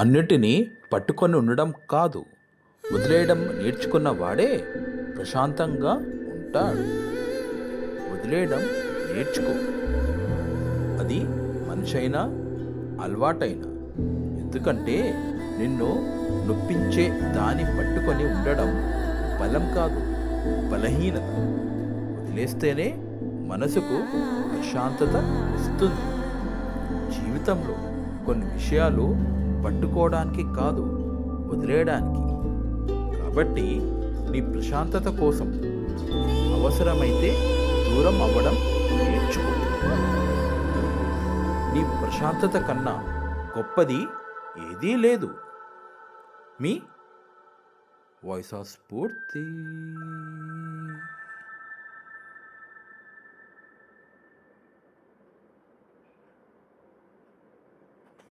అన్నిటినీ పట్టుకొని ఉండడం కాదు, వదిలేయడం నేర్చుకున్న వాడే ప్రశాంతంగా ఉంటాడు. వదిలేయడం నేర్చుకో. అది మనిషైనా అలవాటైనా. ఎందుకంటే నిన్ను నొప్పించే దాన్ని పట్టుకొని ఉండడం బలం కాదు, బలహీనత. వదిలేస్తేనే మనసుకు ప్రశాంతత వస్తుంది. జీవితంలో కొన్ని విషయాలు పట్టుకోవడానికి కాదు, వదిలేయడానికి. కాబట్టి నీ ప్రశాంతత కోసం అవసరమైతే దూరం అవ్వడం నేర్చుకో. నీ ప్రశాంతత కన్నా గొప్పది ఏదీ లేదు. మీ వాయిస్ ఆఫ్ స్ఫూర్తి.